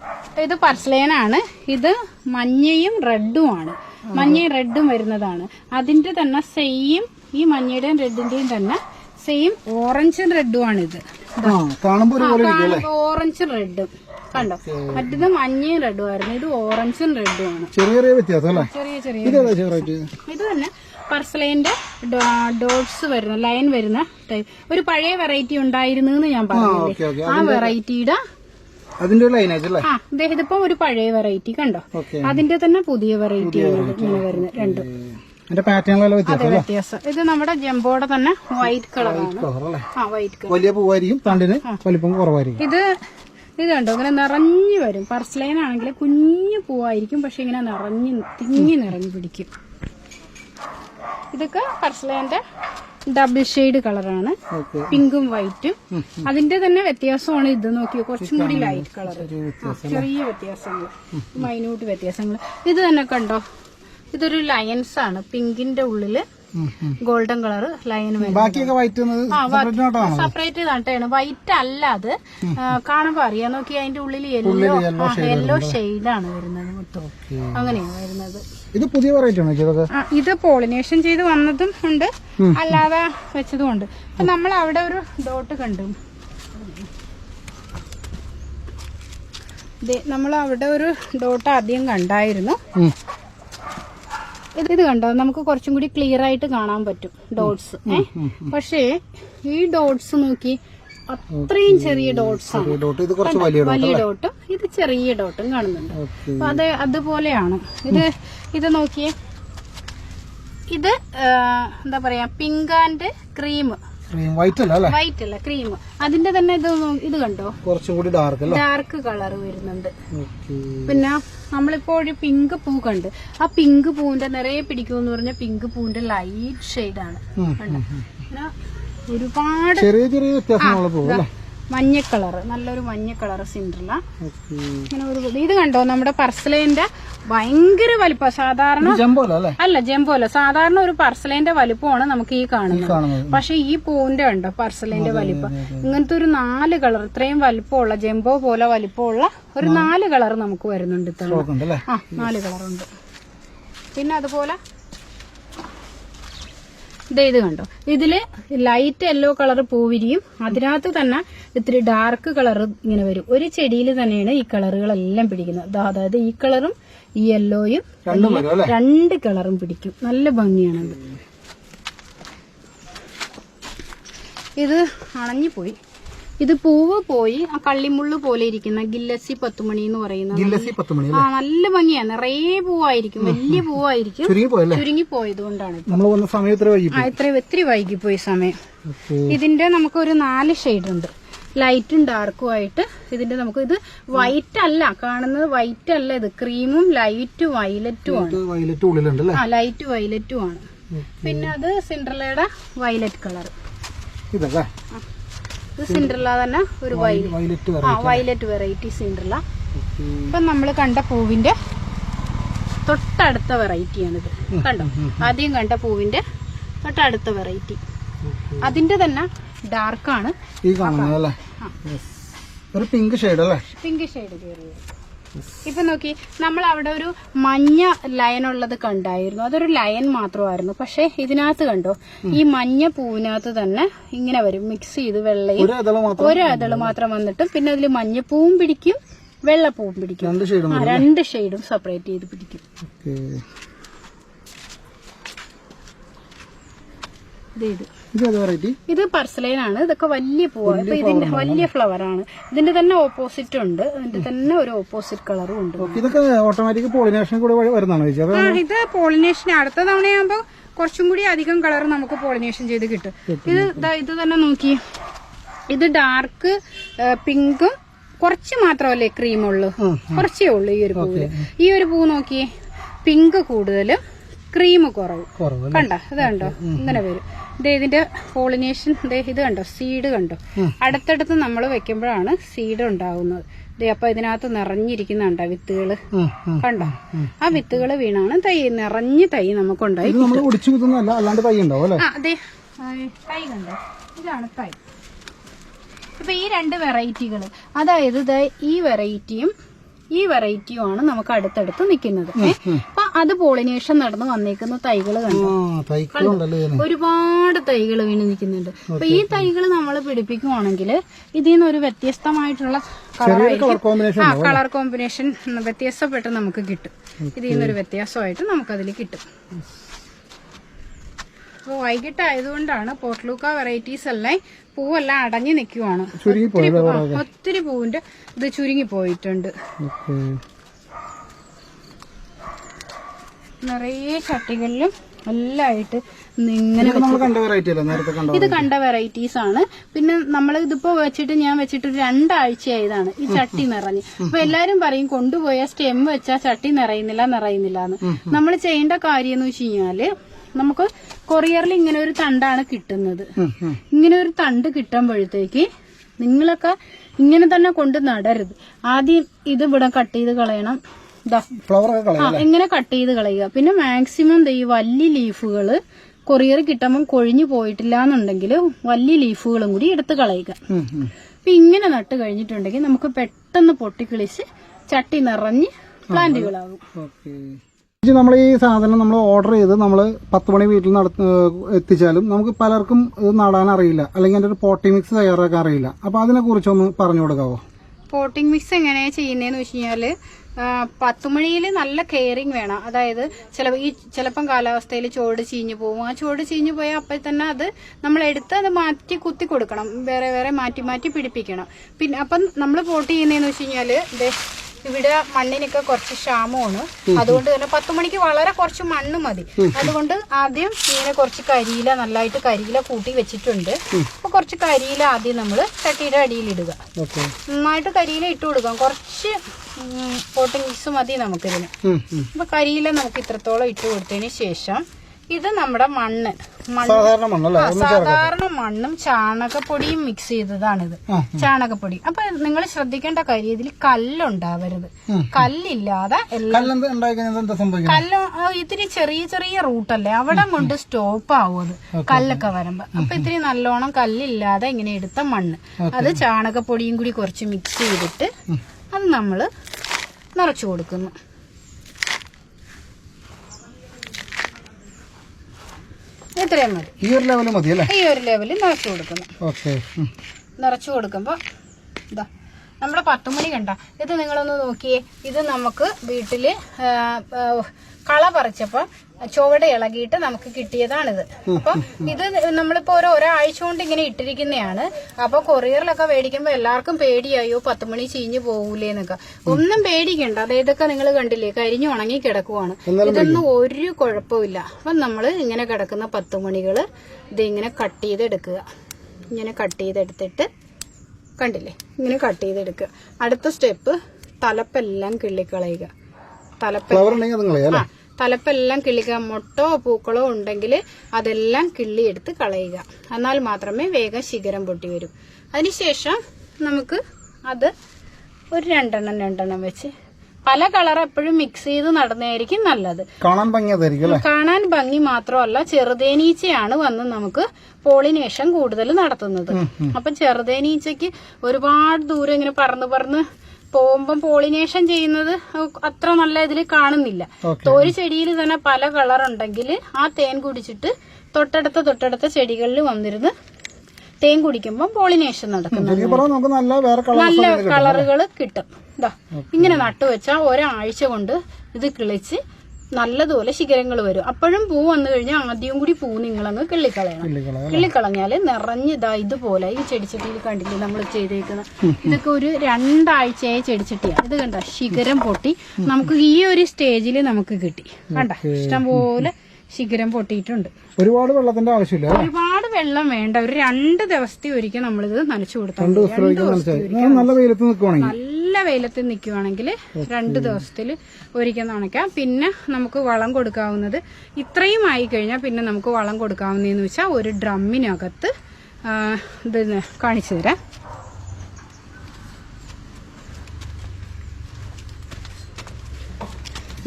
ഇത് പർസ്ലൈനാണ്. ഇത് മഞ്ഞയും റെഡും ആണ്. മഞ്ഞയും റെഡും വരുന്നതാണ്. അതിന്റെ തന്നെ സെയിം ഈ മഞ്ഞയുടെയും റെഡിന്റെയും തന്നെ സെയിം ഓറഞ്ചും റെഡും ആണ്. ഇത് ഓറഞ്ചും റെഡും കണ്ടോ. മറ്റത് മഞ്ഞയും റെഡും ആയിരുന്നു. ഇത് ഓറഞ്ചും റെഡും ആണ്. ചെറിയ വ്യത്യാസം. ഇത് തന്നെ പർസ്ലൈന്റെ ഡോട്ട്സ് വരുന്ന ലൈൻ വരുന്ന ടൈപ്പ് ഒരു പഴയ വെറൈറ്റി ഉണ്ടായിരുന്നു എന്ന് ഞാൻ പറഞ്ഞില്ലേ. ആ വെറൈറ്റിയുടെ ഇതിപ്പോ ഒരു പഴയ വെറൈറ്റി കണ്ടോ. അതിന്റെ തന്നെ പുതിയ വെറൈറ്റി ഇങ്ങനെ വരുന്നത് രണ്ടും വ്യത്യാസം. ഇത് നമ്മുടെ ജംബോയുടെ തന്നെ വൈറ്റ് കളറാണ്. വൈറ്റ് കളർ വലിയ പൂവായിരിക്കും, തണ്ടിന് വലിപ്പം കുറവായിരിക്കും. ഇത് കണ്ടോ ഇങ്ങനെ നിറഞ്ഞു വരും. പർസ്ലൈൻ ആണെങ്കിൽ കുഞ്ഞു പൂവായിരിക്കും, പക്ഷെ ഇങ്ങനെ തിങ്ങി നിറഞ്ഞു പിടിക്കും. ഇതൊക്കെ പർസ്ലൈന്റെ ഡബിൾ ഷെയ്ഡ് കളറാണ്. പിങ്കും വൈറ്റും. അതിന്റെ തന്നെ വ്യത്യാസമാണ്. ഇത് നോക്കിയോ കുറച്ചും കൂടി ലൈറ്റ് കളർ. ചെറിയ വ്യത്യാസങ്ങൾ, മൈന്യൂട്ട് വ്യത്യാസങ്ങൾ. ഇത് തന്നെ കണ്ടോ. ഇതൊരു ലയൻസ് ആണ്. പിങ്കിന്റെ ഉള്ളില് ഗോൾഡൻ കളർ ലൈൻ സെപ്പറേറ്റ് നട്ടാണ്. വൈറ്റ് അല്ല അത്. കാണുമ്പോ അറിയാം. നോക്കി അതിന്റെ ഉള്ളിൽ യെല്ലോ ഷെയ്ഡാണ് വരുന്നത് മൊത്തം. അങ്ങനെയാണ് വരുന്നത്. ഇത് പുതിയ വെറൈറ്റി. ഇത് പോളിനേഷൻ ചെയ്ത് വന്നതും ഉണ്ട്, അല്ലാതെ വെച്ചതും ഉണ്ട്. നമ്മൾ അവിടെ ഒരു ഡോട്ട് കണ്ടു. നമ്മൾ അവിടെ ഒരു ഡോട്ട് ആദ്യം കണ്ടായിരുന്നു. ഇത് കണ്ടോ നമുക്ക് കുറച്ചും കൂടി ക്ലിയർ ആയിട്ട് കാണാൻ പറ്റും ഡോട്ട്സ്. പക്ഷേ ഈ ഡോട്ട്സ് നോക്കി അത്രയും ചെറിയ ഡോട്ട്സ് ആണ്. വലിയ ഡോട്ടും ഇത് ചെറിയ ഡോട്ടും കാണുന്നുണ്ട്. അപ്പൊ അതുപോലെയാണ് ഇത് നോക്കിയേ. ഇത് എന്താ പറയാ പിങ്ക് ആൻഡ് ക്രീം. വൈറ്റ് അല്ല ക്രീം. അതിന്റെ തന്നെ ഇത് കണ്ടോ കുറച്ചും കൂടി ഡാർക്ക് കളർ വരുന്നുണ്ട്. പിന്നെ നമ്മളിപ്പോ ഒരു പിങ്ക് പൂ കണ്ട്. ആ പിങ്ക് പൂവിന്റെ നിറയെ പിടിക്കുമെന്ന് പറഞ്ഞ പിങ്ക് പൂവിന്റെ ലൈറ്റ് ഷെയ്ഡാണ്. പിന്നെ ഒരുപാട് ചെറിയ ചെറിയ വ്യത്യാസമുള്ള പൂവ്. മഞ്ഞ കളർ, നല്ലൊരു മഞ്ഞ കളർ സിൻഡ്രല. ഇങ്ങനെ ഒരു ഇത് കണ്ടോ നമ്മുടെ പർസ്ലൈന്റെ ഭയങ്കര വലിപ്പം. സാധാരണ അല്ല ജംബോല. സാധാരണ ഒരു പർസ്ലൈന്റെ വലിപ്പമാണ് നമുക്ക് ഈ കാണുന്നത്. പക്ഷെ ഈ പൂവിന്റെ ഉണ്ടോ പർസ്ലൈന്റെ വലിപ്പം. ഇങ്ങനത്തെ ഒരു 4 കളർ ഇത്രയും വലിപ്പമുള്ള ജംബോ പോലെ വലിപ്പമുള്ള ഒരു 4 കളർ നമുക്ക് വരുന്നുണ്ട്. 4 കളറുണ്ട്. പിന്നെ അതുപോലെ ഇത് കണ്ടോ. ഇതില് ലൈറ്റ് യെല്ലോ കളർ പൂവിരിയും. അതിനകത്ത് തന്നെ ഇത്തിരി ഡാർക്ക് കളർ ഇങ്ങനെ വരും. ഒരു ചെടിയിൽ തന്നെയാണ് ഈ കളറുകളെല്ലാം പിടിക്കുന്നത്. അതായത് ഈ കളറും ഈ യെല്ലോയും 2 കളറും പിടിക്കും. നല്ല ഭംഗിയാണത്. ഇത് അണഞ്ഞുപോയി. ഇത് പൂവ് പോയി ആ കള്ളിമുള്ളു പോലെ ഇരിക്കുന്ന ഗില്ലസി 10 മണി എന്ന് പറയുന്നത്. നല്ല ഭംഗിയാണ്. നിറയെ പൂവായിരിക്കും, വലിയ പൂവായിരിക്കും. ചുരുങ്ങി പോയത് കൊണ്ടാണ് ഇത്തിരി വൈകിപ്പോയി സമയം. ഇതിന്റെ നമുക്കൊരു 4 ഷെയ്ഡ് ഉണ്ട്. ലൈറ്റും ഡാർക്കും ആയിട്ട്. ഇതിന്റെ നമുക്ക് ഇത് വൈറ്റ് അല്ല കാണുന്നത്. വൈറ്റ് അല്ല, ഇത് ക്രീമും ലൈറ്റ് വയലറ്റും ആണ്. ലൈറ്റ് വയലറ്റും ആണ്. പിന്നെ അത് സിൻഡ്രലയുടെ വയലറ്റ് കളർ. ഇത് സിൻഡ്രല തന്നെ ഒരു വയലറ്റ് വെറൈറ്റി സിൻഡ്രല. ഇപ്പൊ നമ്മള് കണ്ട പൂവിന്റെ തൊട്ടടുത്ത വെറൈറ്റിയാണിത്. കണ്ടോ ആദ്യം കണ്ട പൂവിന്റെ തൊട്ടടുത്ത വെറൈറ്റി. അതിന്റെ തന്നെ ഡാർക്കാണ്. പിങ്ക് ഷെയ്ഡ് കയറിയത്. ഇപ്പൊ നോക്കി നമ്മൾ അവിടെ ഒരു മഞ്ഞ ലയൻ ഉള്ളത് കണ്ടായിരുന്നു. അതൊരു ലയൻ മാത്രമായിരുന്നു. പക്ഷെ ഇതിനകത്ത് കണ്ടോ ഈ മഞ്ഞ പൂവിനകത്ത് തന്നെ ഇങ്ങനെ വരും. മിക്സ് ചെയ്ത് വെള്ളയും ഒരു ഇതള് മാത്രം വന്നിട്ട് പിന്നെ അതിൽ മഞ്ഞപ്പൂവും പിടിക്കും വെള്ളപ്പൂവും പിടിക്കും. 2 ഷെയ്ഡും സെപ്പറേറ്റ് ചെയ്ത് പിടിക്കും. ഇത് ഇത് വെറൈറ്റി ഇത് പർസലൈനാണ്. ഇതൊക്കെ വലിയ പൂവാണ്. ഇപ്പൊ ഇതിന്റെ വലിയ ഫ്ലവർ ആണ്. ഇതിന്റെ തന്നെ ഓപ്പോസിറ്റ് ഉണ്ട്. ഇതിന്റെ തന്നെ ഒരു ഓപ്പോസിറ്റ് കളറും ഉണ്ട്. ഇതൊക്കെ ഓട്ടോമാറ്റിക് പോളിനേഷൻ കൂടെ വരുന്നതാണ് ചേച്ചി? ഇത് പോളിനേഷൻ അടുത്ത തവണയാകുമ്പോ കുറച്ചും കൂടി അധികം കളർ നമുക്ക് പോളിനേഷൻ ചെയ്ത് കിട്ടും. ഇത് തന്നെ നോക്കി, ഇത് ഡാർക്ക് പിങ്കും കുറച്ച് മാത്രമല്ലേ ക്രീമുള്ളൂ, കുറച്ചേ ഉള്ളൂ ഈ ഒരു പൂവില്. ഈ ഒരു പൂ നോക്കിയേ, പിങ്ക് കൂടുതലും ക്രീം കുറവ്. കണ്ടോ? ഇത് കണ്ടോ? ഇങ്ങനെ വരും. ഇതിന്റെ പോളിനേഷൻ ഇത് കണ്ടോ, സീഡ് കണ്ടോ? അടുത്തടുത്ത് നമ്മൾ വെക്കുമ്പോഴാണ് സീഡ് ഉണ്ടാവുന്നത്. അപ്പൊ ഇതിനകത്ത് നിറഞ്ഞിരിക്കുന്നുണ്ടോ വിത്തുകള്? കണ്ടോ? ആ വിത്തുകള് വീണാണ് നിറഞ്ഞ തൈ നമുക്കുണ്ടായി. അതെ, തൈ കണ്ടോ? ഇതാണ് തൈ. ഇപ്പൊ ഈ രണ്ട് വെറൈറ്റികള്, അതായത് ഈ വെറൈറ്റിയും ഈ വെറൈറ്റിയും ആണ് നമുക്ക് അടുത്തടുത്ത് നിൽക്കുന്നത്. അപ്പൊ അത് പോളിനേഷൻ നടന്ന് വന്നേക്കുന്ന തൈകള് കണ്ടോ? ഒരുപാട് തൈകൾ വീണ് നിൽക്കുന്നുണ്ട്. അപ്പൊ ഈ തൈകൾ നമ്മൾ പിടിപ്പിക്കുവാണെങ്കിൽ ഇതിൽ നിന്ന് ഒരു വ്യത്യസ്തമായിട്ടുള്ള കളർ കോമ്പിനേഷൻ വ്യത്യാസപ്പെട്ട് നമുക്ക് കിട്ടും. ഇതിൽ നിന്നൊരു വ്യത്യാസമായിട്ട് നമുക്കതിൽ കിട്ടും. അപ്പോൾ വൈകിട്ടായതുകൊണ്ടാണ് പോർട്ടുലൂക്ക വെറൈറ്റീസ് എല്ലാം പൂവെല്ലാം അടഞ്ഞു നിൽക്കുവാണ്. ഒത്തിരി പൂവിന്റെ ഇത് ചുരുങ്ങി പോയിട്ടുണ്ട്. നിറയെ ചട്ടികളിലും എല്ലായിട്ട് ഇങ്ങനെ ഇത് കണ്ട വെറൈറ്റീസ് ആണ്. പിന്നെ നമ്മൾ ഇതിപ്പോ ഞാൻ വെച്ചിട്ട് 2 ആഴ്ചയായതാണ് ഈ ചട്ടി നിറഞ്ഞ്. അപ്പൊ എല്ലാരും പറയും കൊണ്ടുപോയ സ്റ്റെം വെച്ചാ ചട്ടി നിറയുന്നില്ല എന്ന്. നമ്മൾ ചെയ്യേണ്ട കാര്യം എന്ന് വെച്ച് കഴിഞ്ഞാല്, നമുക്ക് കൊറിയറിൽ ഇങ്ങനെ ഒരു തണ്ടാണ് കിട്ടുന്നത്. ഇങ്ങനെ ഒരു തണ്ട് കിട്ടുമ്പോഴത്തേക്ക് നിങ്ങളൊക്കെ ഇങ്ങനെ തന്നെ കൊണ്ട് നടരുത്. ആദ്യം ഇത് ഇവിടെ കട്ട് ചെയ്ത് കളയണം. ഇങ്ങനെ കട്ട് ചെയ്ത് കളയുക. പിന്നെ മാക്സിമം ഈ വലിയ ലീഫുകള് കൊറിയർ കിട്ടുമ്പോൾ കൊഴിഞ്ഞു പോയിട്ടില്ല എന്നുണ്ടെങ്കിൽ വലിയ ലീഫുകളും കൂടി എടുത്ത് കളയുക. അപ്പൊ ഇങ്ങനെ നട്ട് കഴിഞ്ഞിട്ടുണ്ടെങ്കിൽ നമുക്ക് പെട്ടെന്ന് പൊട്ടിക്കിളിച്ച് ചട്ടി നിറഞ്ഞ് പ്ലാന്റുകളാകും. നമ്മൾ ഈ സാധനം നമ്മൾ ഓർഡർ ചെയ്ത് നമ്മൾ 10 മണി വീട്ടിൽ എത്തിച്ചാലും നമുക്ക് പലർക്കും ഇത് നടാൻ അറിയില്ല, അല്ലെങ്കിൽ അതിന്റെ ഒരു പോട്ടിംഗ് മിക്സ് തയ്യാറാക്കാൻ അറിയില്ല. അപ്പൊ അതിനെ കുറിച്ചൊന്ന് പറഞ്ഞു കൊടുക്കാവോ? പോട്ടിംഗ് മിക്സ് എങ്ങനെയാ ചെയ്യുന്നതെന്ന് വെച്ച് കഴിഞ്ഞാല്, 10 മണിയിൽ നല്ല കെയറിങ് വേണം. അതായത് ചിലപ്പം കാലാവസ്ഥയിൽ ചുവട് ചീഞ്ഞു പോകും. ആ ചുവട് ചീഞ്ഞു പോയാൽ അപ്പോൾ തന്നെ അത് നമ്മൾ എടുത്ത് അത് മാറ്റി കുത്തി കൊടുക്കണം. വേറെ മാറ്റി പിടിപ്പിക്കണം. പിന്നെ അപ്പം നമ്മൾ പോട്ട് ചെയ്യുന്നതെന്ന് വെച്ച് കഴിഞ്ഞാല്, ഇവിടെ മണ്ണിനൊക്കെ കുറച്ച് ക്ഷാമമാണ്. അതുകൊണ്ട് തന്നെ 10 മണിക്ക് വളരെ കുറച്ച് മണ്ണ് മതി. അതുകൊണ്ട് ആദ്യം ഇങ്ങനെ കുറച്ച് കരിയില, നല്ലതായിട്ട് കരിയില കൂട്ടി വെച്ചിട്ടുണ്ട്. അപ്പൊ കുറച്ച് കരിയില ആദ്യം നമ്മൾ ചട്ടിയുടെ അടിയിലിടുക. നന്നായിട്ട് കരിയില ഇട്ട് കൊടുക്കാം. കുറച്ച് പോട്ടിംഗ് മിക്സ് മതി നമുക്കിതിന്. അപ്പൊ കരിയില നമുക്ക് ഇത്രത്തോളം ഇട്ട് കൊടുത്തതിന് ശേഷം ഇത് നമ്മുടെ സാധാരണ മണ്ണും ചാണകപ്പൊടിയും മിക്സ് ചെയ്തതാണിത്. ചാണകപ്പൊടി. അപ്പൊ നിങ്ങൾ ശ്രദ്ധിക്കേണ്ട കാര്യം, ഇതിൽ കല്ലുണ്ടാവരുത്. കല്ലില്ലാതെ കല്ല് ഇത്തിരി ചെറിയ റൂട്ടല്ലേ, അവിടെ കൊണ്ട് സ്റ്റോപ്പ് ആവും അത് കല്ലൊക്കെ വരുമ്പോ. അപ്പൊ ഇത്തിരി നല്ലോണം കല്ലില്ലാതെ ഇങ്ങനെ എടുത്ത മണ്ണ്, അത് ചാണകപ്പൊടിയും കൂടി കുറച്ച് മിക്സ് ചെയ്തിട്ട് അത് നമ്മള് നിറച്ചു കൊടുക്കുന്നു. ഇത്രയും മതി. ഈ ഒരു ലെവലിൽ നിറച്ചു കൊടുക്കുന്നു. നിറച്ചു കൊടുക്കുമ്പോ ഇതാ നമ്മുടെ 10 മണി കണ്ട. ഇത് നിങ്ങളൊന്ന് നോക്കിയേ. ഇത് നമുക്ക് വീട്ടില് കള പറിച്ചപ്പോ ചുവട് ഇളകിയിട്ട് നമുക്ക് കിട്ടിയതാണിത്. അപ്പൊ ഇത് നമ്മളിപ്പോ ഒരാഴ്ച കൊണ്ട് ഇങ്ങനെ ഇട്ടിരിക്കുന്നതാണ്. അപ്പൊ കൊറിയറിലൊക്കെ മേടിക്കുമ്പോ എല്ലാവർക്കും പേടിയായോ 10 മണി ചീഞ്ഞു പോകൂലേന്നൊക്കെ. ഒന്നും പേടിക്കണ്ട. അതായതൊക്കെ നിങ്ങൾ കണ്ടില്ലേ, കരിഞ്ഞു ഉണങ്ങി കിടക്കുവാണ്. ഇതൊന്നും ഒരു കുഴപ്പമില്ല. അപ്പൊ നമ്മള് ഇങ്ങനെ കിടക്കുന്ന 10 മണികള് ഇതിങ്ങനെ കട്ട് ചെയ്തെടുക്കുക. ഇങ്ങനെ കട്ട് ചെയ്തെടുത്തിട്ട് കണ്ടില്ലേ, ഇങ്ങനെ കട്ട് ചെയ്തെടുക്കുക. അടുത്ത സ്റ്റെപ്പ് തലപ്പെല്ലാം കിള്ളിക്കളയുക. തലപ്പെല്ലാം കിള്ളിക്കുക. മൊട്ടോ പൂക്കളോ ഉണ്ടെങ്കിൽ അതെല്ലാം കിള്ളിയെടുത്ത് കളയുക. എന്നാൽ മാത്രമേ വേഗം ശിഖരം പൊട്ടി വരും. അതിനുശേഷം നമുക്ക് അത് ഒരു 2 വെച്ച് പല കളർ എപ്പോഴും മിക്സ് ചെയ്ത് നടന്നതായിരിക്കും നല്ലത്. കാണാൻ ഭംഗി മാത്രമല്ല, ചെറുതേനീച്ചയാണ് വന്ന് നമുക്ക് പോളിനേഷൻ കൂടുതൽ നടത്തുന്നത്. അപ്പൊ ചെറുതേനീച്ചയ്ക്ക് ഒരുപാട് ദൂരം ഇങ്ങനെ പറന്ന് പോകുമ്പം പോളിനേഷൻ ചെയ്യുന്നത് അത്ര നല്ല ഇതിൽ കാണുന്നില്ല. ഒരു ചെടിയിൽ തന്നെ പല കളർ ഉണ്ടെങ്കിൽ ആ തേൻ കുടിച്ചിട്ട് തൊട്ടടുത്ത ചെടികളിൽ വന്നിരുന്ന് തേൻ കുടിക്കുമ്പോൾ പോളിനേഷൻ നടക്കുന്നത് നല്ല കളറുകൾ കിട്ടും. ഇങ്ങനെ നട്ടുവെച്ചാൽ ഒരാഴ്ച കൊണ്ട് ഇത് കിളിച്ച് നല്ലതുപോലെ ശിഖരങ്ങൾ വരും. അപ്പോഴും പൂ വന്നു കഴിഞ്ഞാൽ ആദ്യം കൂടി പൂ നിങ്ങളങ്ങ് കിള്ളിക്കളയണം. കിള്ളിക്കളഞ്ഞാല് നിറഞ്ഞ് ഇതുപോലെ ഈ ചെടിച്ചട്ടിയിൽ കണ്ടില്ലേ നമ്മൾ ചെയ്തേക്കുന്നത്. ഇതൊക്കെ ഒരു 2 ആഴ്ചയായ ചെടിച്ചട്ടിയാണ്. ഇത് കണ്ട ശിഖരം പൊട്ടി നമുക്ക് ഈ ഒരു സ്റ്റേജിൽ നമുക്ക് കിട്ടി. കണ്ട ഇഷ്ടംപോലെ ശിഖരം പൊട്ടിയിട്ടുണ്ട്. ഒരുപാട് വെള്ളത്തിന്റെ ആവശ്യമില്ല. ഒരുപാട് വെള്ളം വേണ്ട. ഒരു 2 ദിവസത്തെ ഒരിക്കൽ നമ്മളിത് നനച്ചു കൊടുത്താൽ നല്ല വെയിലത്ത് നിൽക്കുവാണെങ്കിൽ നല്ല വെയിലത്ത് നിൽക്കുവാണെങ്കിൽ 2 ദിവസത്തിൽ ഒരിക്കൽ നനയ്ക്കാം. പിന്നെ നമുക്ക് വളം കൊടുക്കാവുന്നത് ഇത്രയും ആയി കഴിഞ്ഞാൽ പിന്നെ നമുക്ക് വളം കൊടുക്കാവുന്നതെന്ന് വെച്ചാൽ ഒരു ഡ്രമ്മിനകത്ത് ഇത് കാണിച്ചു തരാം.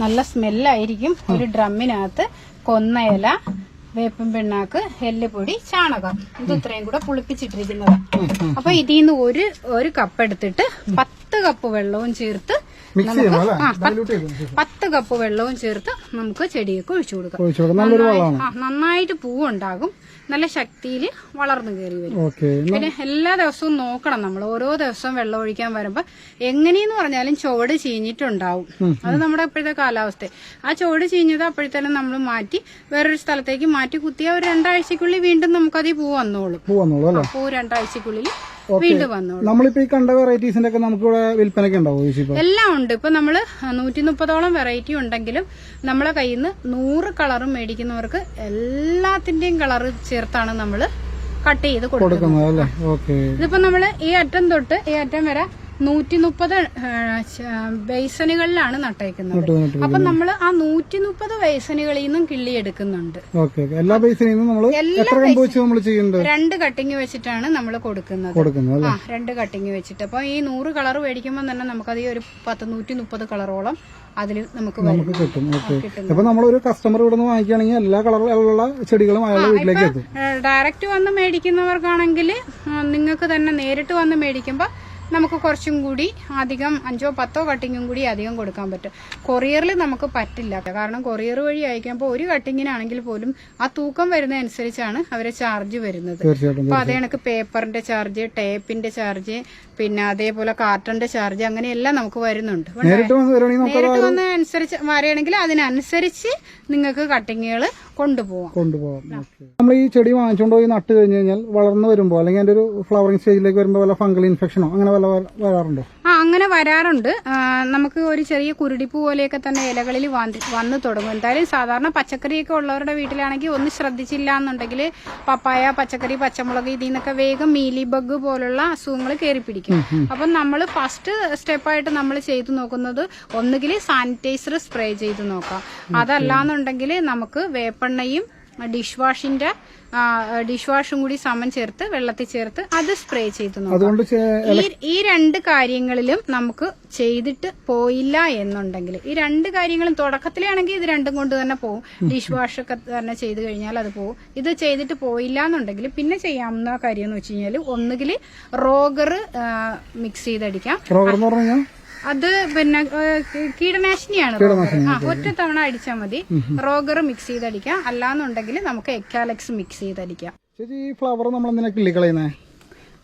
നല്ല സ്മെല്ലായിരിക്കും. ഒരു ഡ്രമ്മിനകത്ത് കൊന്നയില, വേപ്പൻ പിണ്ണാക്ക്, എല്ലുപൊടി, ചാണകം ഇത് ഇത്രയും കൂടെ പുളിപ്പിച്ചിട്ടിരിക്കുന്നത്. അപ്പൊ ഇതിൽ നിന്ന് ഒരു കപ്പ് എടുത്തിട്ട് 10 കപ്പ് വെള്ളവും ചേർത്ത് 10 കപ്പ് വെള്ളവും ചേർത്ത് നമുക്ക് ചെടിയൊക്കെ ഒഴിച്ചു കൊടുക്കാം. നന്നായിട്ട് പൂവുണ്ടാകും. നല്ല ശക്തിയിൽ വളർന്നു കയറി വരും. പിന്നെ എല്ലാ ദിവസവും നോക്കണം നമ്മൾ. ഓരോ ദിവസവും വെള്ളം ഒഴിക്കാൻ വരുമ്പോ എങ്ങനെയെന്ന് പറഞ്ഞാലും ചുവട് ചീഞ്ഞിട്ടുണ്ടാവും. അത് നമ്മുടെ ഇപ്പോഴത്തെ കാലാവസ്ഥ. ആ ചുവട് ചീഞ്ഞത് അപ്പോഴത്തേനും നമ്മൾ മാറ്റി വേറൊരു സ്ഥലത്തേക്ക് മാറ്റി കുത്തിയ ഒരു 2 ആഴ്ചക്കുള്ളിൽ വീണ്ടും നമുക്കത് പൂ വന്നോളും. പൂ 2 ആഴ്ചക്കുള്ളിൽ വീണ്ടും വന്നോളും. നമ്മളിപ്പോ ഈ കണ്ട വെറൈറ്റീസിന്റെ ഒക്കെ നമുക്ക് ഇവിടെ വിൽപ്പനയ്ക്ക് ഉണ്ടാവും. എല്ലാം ഉണ്ട്. ഇപ്പൊ നമ്മള് 130ഓളം വെറൈറ്റി ഉണ്ടെങ്കിലും നമ്മളെ കയ്യിൽ നിന്ന് 100 കളറും മേടിക്കുന്നവർക്ക് എല്ലാത്തിന്റെയും കളറ് ചേർത്താണ് നമ്മള് കട്ട് ചെയ്ത് കൊടുക്കുന്നത്. ഇതിപ്പോ നമ്മള് ഈ അറ്റം തൊട്ട് ഈ അറ്റം വരെ 130 ബേസനുകളിലാണ് നട്ടേക്കുന്നത്. അപ്പൊ നമ്മൾ ആ 130 ബേസനുകളിൽ നിന്നും കിള്ളി എടുക്കുന്നുണ്ട്. എല്ലാ ബേസനിലും 2 കട്ടിങ് വെച്ചിട്ടാണ് നമ്മൾ കൊടുക്കുന്നത്. 2 കട്ടിങ് വെച്ചിട്ട്. അപ്പൊ ഈ 100 കളർ മേടിക്കുമ്പോൾ തന്നെ നമുക്കത് ഒരു 130 കളറോളം അതിൽ നമുക്ക് കിട്ടും. അപ്പൊ നമ്മളൊരു കസ്റ്റമർ ഇവിടെ നിന്ന് വാങ്ങിക്കുകയാണെങ്കിൽ എല്ലാ കളറിലുള്ള ചെടികളും അയാളുടെ വീട്ടിലേക്ക് എത്തും. ഡയറക്റ്റ് വന്ന് മേടിക്കുന്നവർക്കാണെങ്കിൽ നിങ്ങൾക്ക് തന്നെ നേരിട്ട് വന്ന് മേടിക്കുമ്പോ നമുക്ക് കുറച്ചും കൂടി അധികം 5ഓ 10ഓ കട്ടിങ്ങും കൂടി അധികം കൊടുക്കാൻ പറ്റും. കൊറിയറിൽ നമുക്ക് പറ്റില്ല. കാരണം കൊറിയർ വഴി അയക്കുമ്പോൾ ഒരു കട്ടിങ്ങിനാണെങ്കിൽ പോലും ആ തൂക്കം വരുന്ന അനുസരിച്ചാണ് അവരെ ചാർജ് വരുന്നത്. അപ്പൊ അതേ കണക്ക് പേപ്പറിന്റെ ചാർജ്, ടേപ്പിന്റെ ചാർജ്, പിന്നെ അതേപോലെ കാർട്ടന്റെ ചാർജ്, അങ്ങനെയെല്ലാം നമുക്ക് വരുന്നുണ്ട്. നേരിട്ട് വന്ന അനുസരിച്ച് വരികയാണെങ്കിൽ അതിനനുസരിച്ച് നിങ്ങൾക്ക് കട്ടിങ്ങുകൾ കൊണ്ടുപോകാം. നമ്മൾ ഈ ചെടി വാങ്ങിച്ചുകൊണ്ട് പോയി നട്ട് കഴിഞ്ഞ് കഴിഞ്ഞാൽ വളർന്നു വരുമ്പോൾ അല്ലെങ്കിൽ അതിന്റെ ഒരു ഫ്ലവറിംഗ് സ്റ്റേജിലേക്ക് വരുമ്പോൾ വല്ല ഫംഗൽ ഇൻഫെക്ഷനോ അങ്ങനെ വരാറുണ്ടോ? അങ്ങനെ വരാറുണ്ട്. നമുക്ക് ഒരു ചെറിയ കുരുടിപ്പൂ പോലെയൊക്കെ തന്നെ ഇലകളിൽ വന്നു തുടങ്ങും. എന്തായാലും സാധാരണ പച്ചക്കറിയൊക്കെ ഉള്ളവരുടെ വീട്ടിലാണെങ്കിൽ ഒന്ന് ശ്രദ്ധിച്ചില്ല എന്നുണ്ടെങ്കിൽ പപ്പായ, പച്ചക്കറി, പച്ചമുളക് ഇതിൽ നിന്നൊക്കെ വേഗം മീലി ബഗ് പോലുള്ള അസുഖങ്ങൾ കയറി പിടിക്കും. അപ്പം നമ്മൾ ഫസ്റ്റ് സ്റ്റെപ്പായിട്ട് നമ്മൾ ചെയ്തു നോക്കുന്നത് ഒന്നുകിൽ സാനിറ്റൈസർ സ്പ്രേ ചെയ്ത് നോക്കാം. അതല്ലാന്നുണ്ടെങ്കിൽ നമുക്ക് വേപ്പെണ്ണയും ഡിഷ് വാഷും കൂടി സമം ചേർത്ത് വെള്ളത്തിൽ ചേർത്ത് അത് സ്പ്രേ ചെയ്ത് നോക്കാം. ഈ 2 കാര്യങ്ങളിലും നമുക്ക് ചെയ്തിട്ട് പോയില്ല എന്നുണ്ടെങ്കിൽ, ഈ 2 കാര്യങ്ങളും തുടക്കത്തിലാണെങ്കിൽ ഇത് 2 കൊണ്ട് തന്നെ പോകും. ഡിഷ് വാഷ് ഒക്കെ തന്നെ ചെയ്ത് കഴിഞ്ഞാൽ അത് പോകും. ഇത് ചെയ്തിട്ട് പോയില്ല എന്നുണ്ടെങ്കിൽ പിന്നെ ചെയ്യാവുന്ന കാര്യം എന്ന് വെച്ച് കഴിഞ്ഞാൽ ഒന്നുകിൽ റോഗർ മിക്സ് ചെയ്തടിക്കാം. അത് പിന്നെ കീടനാശിനിയാണ്. ഒറ്റ തവണ അടിച്ചാൽ മതി. റോഗർ മിക്സ് ചെയ്തടിക്കാം. അല്ലാന്നുണ്ടെങ്കിൽ നമുക്ക് എക്കാലക്സ് മിക്സ് ചെയ്തടിക്കാം. ഫ്ലവർ നമ്മൾ എന്തിനാ കിള്ളിക്കളയുന്നേ?